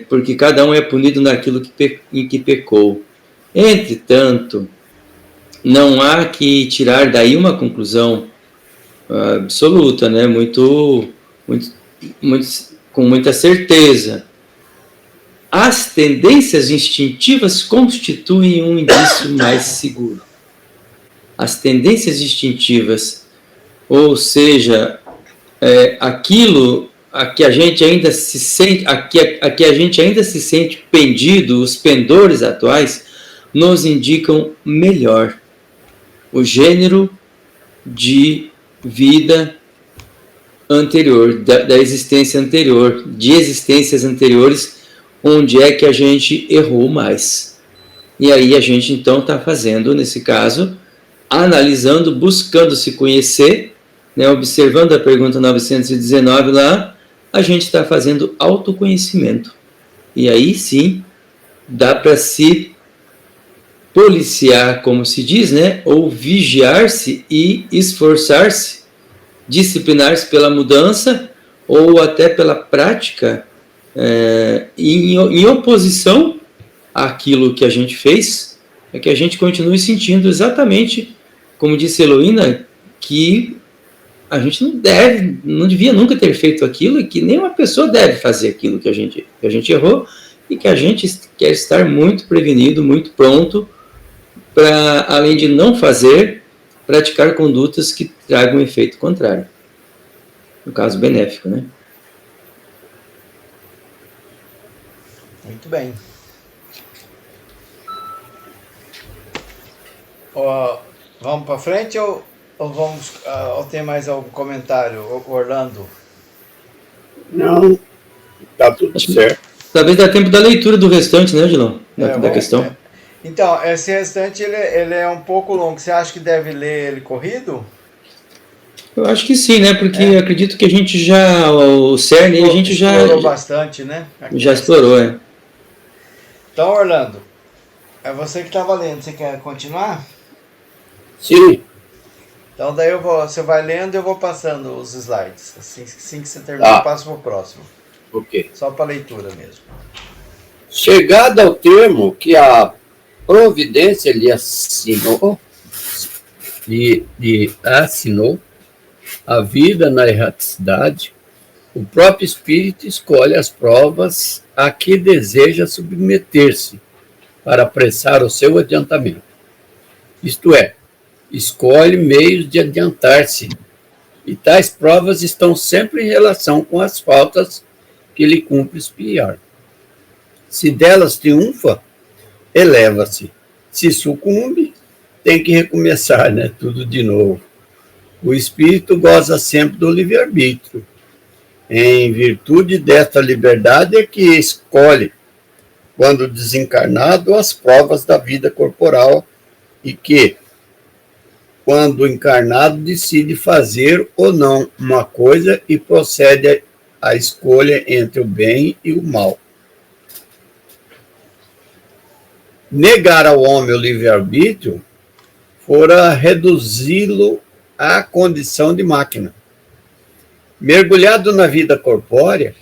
porque cada um é punido naquilo em que pecou. Entretanto, não há que tirar daí uma conclusão absoluta, né? Com muita certeza. As tendências instintivas constituem um indício mais seguro. As tendências instintivas, ou seja, aquilo a que a gente ainda se sente, a que a gente ainda se sente pendido, os pendores atuais, nos indicam melhor o gênero de vida anterior, da existência anterior, de existências anteriores, onde é que a gente errou mais. E aí a gente então está fazendo, nesse caso, analisando, buscando se conhecer, né, observando a pergunta 919 lá, a gente está fazendo autoconhecimento. E aí sim, dá para se policiar, como se diz, né, ou vigiar-se e esforçar-se, disciplinar-se pela mudança ou até pela prática em oposição àquilo que a gente fez, é que a gente continue sentindo exatamente, como disse Heloína, que a gente não devia nunca ter feito aquilo e que nenhuma pessoa deve fazer aquilo que a gente errou e que a gente quer estar muito prevenido, muito pronto para, além de não fazer, praticar condutas que tragam um efeito contrário. No caso, benéfico, né? Muito bem. Ó, vamos para frente ou vamos, ou tem mais algum comentário, Orlando? Não, tá tudo certo. Talvez dá tempo da leitura do restante, né, Gilão? Da questão. Então, esse restante ele é um pouco longo. Você acha que deve ler ele corrido? Eu acho que sim, né? Porque acredito que a gente já, o CERN, a gente já explorou bastante, né? Já explorou, é. Então, Orlando, é você que estava lendo. Você quer continuar? Sim. Então, daí você vai lendo e eu vou passando os slides. Assim que você terminar, eu passo para o próximo. Ok. Só para leitura mesmo. Chegado ao termo que a providência lhe assinou, a vida na erraticidade, o próprio espírito escolhe as provas a que deseja submeter-se para apressar o seu adiantamento. Isto é, escolhe meios de adiantar-se, e tais provas estão sempre em relação com as faltas que lhe cumpre expiar. Se delas triunfa, eleva-se. Se sucumbe, tem que recomeçar, né? Tudo de novo. O espírito goza sempre do livre-arbítrio. Em virtude desta liberdade é que escolhe, quando desencarnado, as provas da vida corporal e que, quando encarnado, decide fazer ou não uma coisa e procede à escolha entre o bem e o mal. Negar ao homem o livre-arbítrio fora reduzi-lo à condição de máquina. Mergulhado na vida corpórea,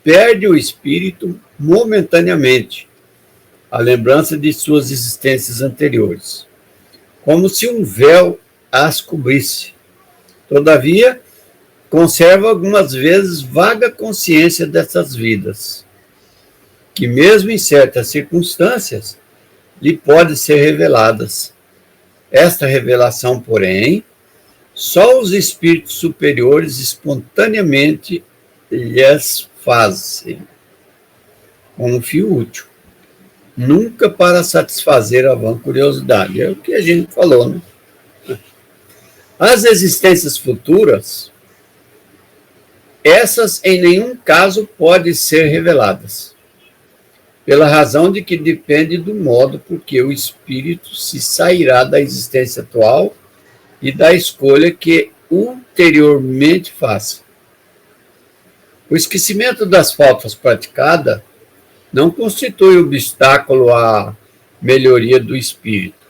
perde o espírito momentaneamente a lembrança de suas existências anteriores, como se um véu as cobrisse. Todavia, conserva algumas vezes vaga consciência dessas vidas, que mesmo em certas circunstâncias lhe podem ser reveladas. Esta revelação, porém, só os espíritos superiores espontaneamente lhes fazem, como fio útil, nunca para satisfazer a vã curiosidade. É o que a gente falou, né? As existências futuras, essas em nenhum caso podem ser reveladas, pela razão de que depende do modo por que o espírito se sairá da existência atual e da escolha que ulteriormente faça. O esquecimento das faltas praticadas não constitui obstáculo à melhoria do espírito,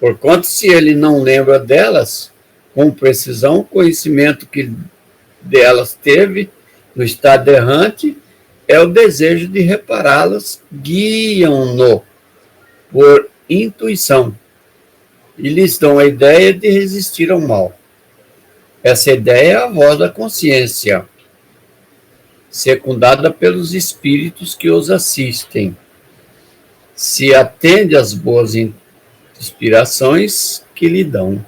porquanto, se ele não lembra delas com precisão, o conhecimento que delas teve no estado errante é o desejo de repará-las, guiam-no por intuição e lhes dão a ideia de resistir ao mal. Essa ideia é a voz da consciência, secundada pelos espíritos que os assistem. Se atende às boas inspirações que lhe dão.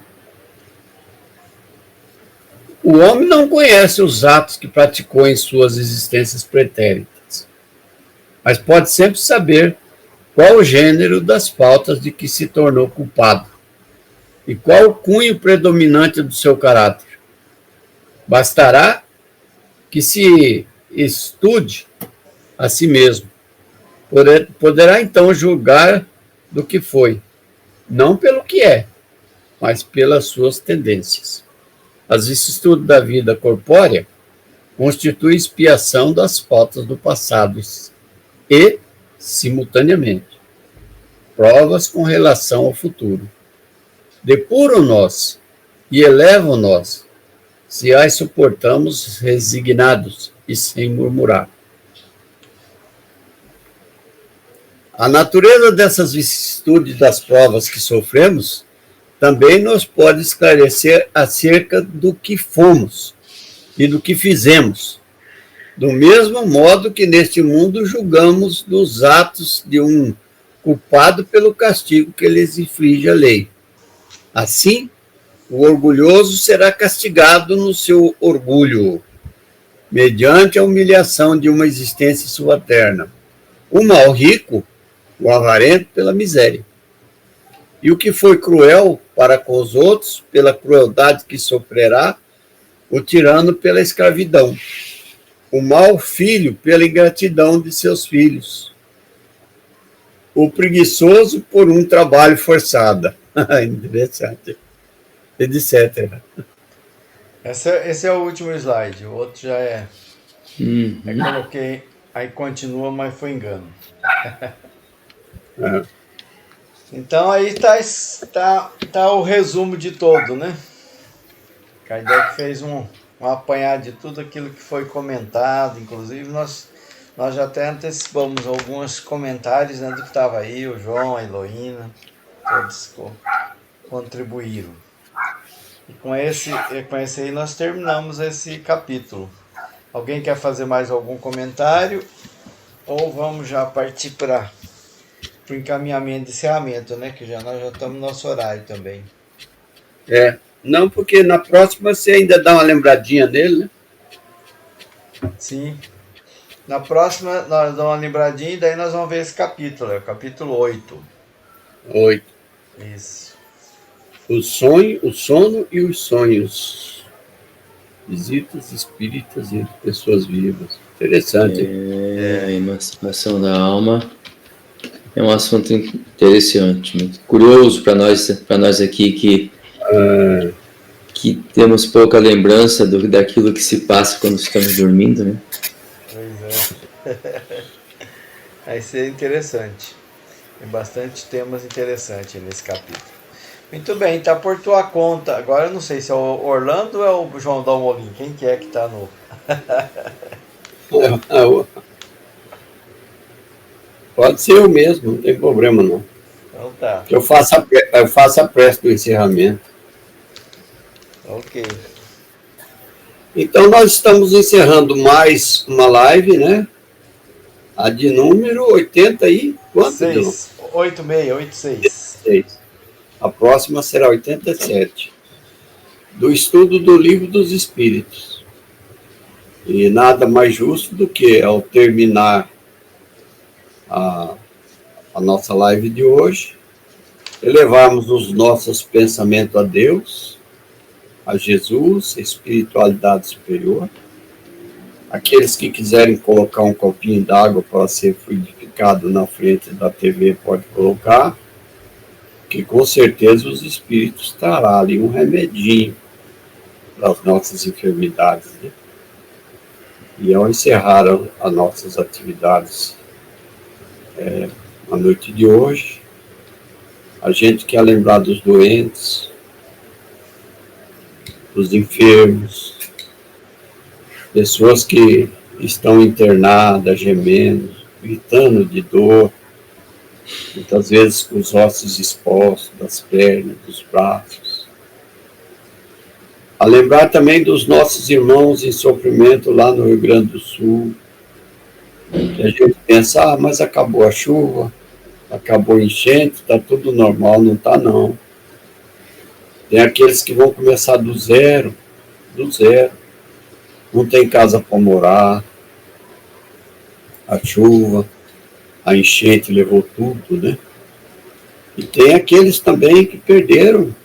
O homem não conhece os atos que praticou em suas existências pretéritas, mas pode sempre saber qual o gênero das faltas de que se tornou culpado e qual o cunho predominante do seu caráter. Bastará que se estude a si mesmo. Poderá então julgar do que foi, não pelo que é, mas pelas suas tendências. As estudos da vida corpórea constituem expiação das faltas do passado e, simultaneamente, provas com relação ao futuro. Depuram-nos e elevam-nos, se as suportamos resignados e sem murmurar. A natureza dessas vicissitudes das provas que sofremos também nos pode esclarecer acerca do que fomos e do que fizemos, do mesmo modo que neste mundo julgamos dos atos de um culpado pelo castigo que lhes inflige a lei. Assim, o orgulhoso será castigado no seu orgulho, mediante a humilhação de uma existência subalterna. O mal rico, o avarento, pela miséria. E o que foi cruel para com os outros, pela crueldade que sofrerá, o tirano pela escravidão. O mau filho pela ingratidão de seus filhos. O preguiçoso por um trabalho forçado. Interessante. Etc. Esse é o último slide. O outro já é. Uhum. Eu coloquei. Aí continua, mas foi engano. É. Então aí tá o resumo de todo, né? Kardec fez um apanhado de tudo aquilo que foi comentado. Inclusive, nós já até antecipamos alguns comentários, né, do que estava aí, o João, a Heloína, todos contribuíram. E com esse aí nós terminamos esse capítulo. Alguém quer fazer mais algum comentário? Ou vamos já partir para o encaminhamento de encerramento, né? Que nós já estamos no nosso horário também. Não, porque na próxima você ainda dá uma lembradinha nele, né? Sim. Na próxima nós damos uma lembradinha e daí nós vamos ver esse capítulo, é o capítulo 8. 8. Isso. O sono e os sonhos. Visitas espíritas entre pessoas vivas. Interessante. A emancipação da alma é um assunto interessante, muito curioso para nós aqui que temos pouca lembrança daquilo que se passa quando estamos dormindo, né? Pois é. Vai ser interessante. Tem bastante temas interessantes nesse capítulo. Muito bem, tá por tua conta. Agora eu não sei se é o Orlando ou é o João Dalmolin. Quem que é que tá no... Pode ser eu mesmo, não tem problema não. Então tá. Eu faço a prece do encerramento. Ok. Então nós estamos encerrando mais uma live, né? A de número 80 e quanto? 86. A próxima será 87. Do estudo do Livro dos Espíritos. E nada mais justo do que, ao terminar a nossa live de hoje, elevarmos os nossos pensamentos a Deus, a Jesus, a espiritualidade superior. Aqueles que quiserem colocar um copinho d'água para ser fluidificado na frente da TV, pode colocar, que com certeza os espíritos trarão ali um remedinho para as nossas enfermidades, né? E ao encerrar as nossas atividades na noite de hoje, a gente quer lembrar dos doentes, dos enfermos, pessoas que estão internadas, gemendo, gritando de dor, muitas vezes com os ossos expostos, das pernas, dos braços. A lembrar também dos nossos irmãos em sofrimento lá no Rio Grande do Sul, que a gente pensa, mas acabou a chuva, acabou a enchente, está tudo normal. Não está, não. Tem aqueles que vão começar do zero, não tem casa para morar, a chuva, a enchente levou tudo, né? E tem aqueles também que perderam.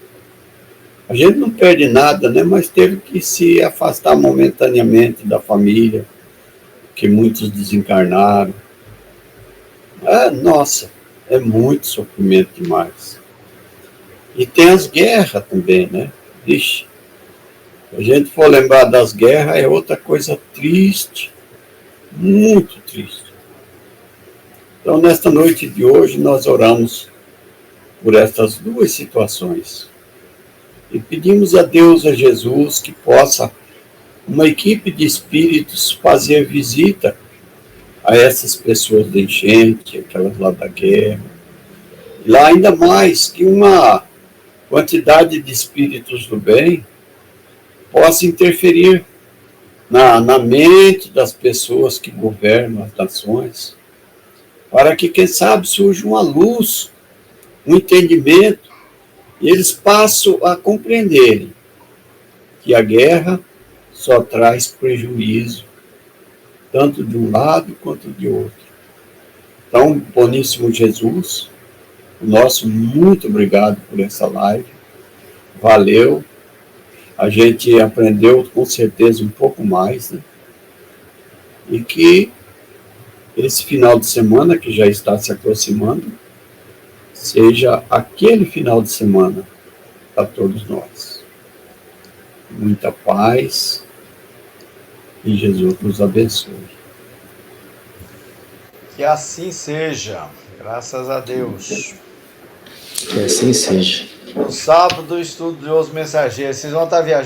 A gente não perde nada, né? Mas teve que se afastar momentaneamente da família, que muitos desencarnaram. Nossa, é muito sofrimento demais. E tem as guerras também, né? Vixe, se a gente for lembrar das guerras, é outra coisa triste, muito triste. Então, nesta noite de hoje, nós oramos por estas duas situações. E pedimos a Deus, a Jesus, que possa uma equipe de espíritos fazer visita a essas pessoas da enchente, aquelas lá da guerra. E lá ainda mais que uma quantidade de espíritos do bem possa interferir na mente das pessoas que governam as nações, para que, quem sabe, surja uma luz, um entendimento, e eles passam a compreenderem que a guerra só traz prejuízo, tanto de um lado quanto de outro. Então, boníssimo Jesus, o nosso muito obrigado por essa live. Valeu. A gente aprendeu com certeza um pouco mais, né? E que esse final de semana, que já está se aproximando, seja aquele final de semana para todos nós. Muita paz e Jesus nos abençoe. Que assim seja, graças a Deus. Que assim seja. No sábado, estudo de Os Mensageiros. Vocês vão estar viajando?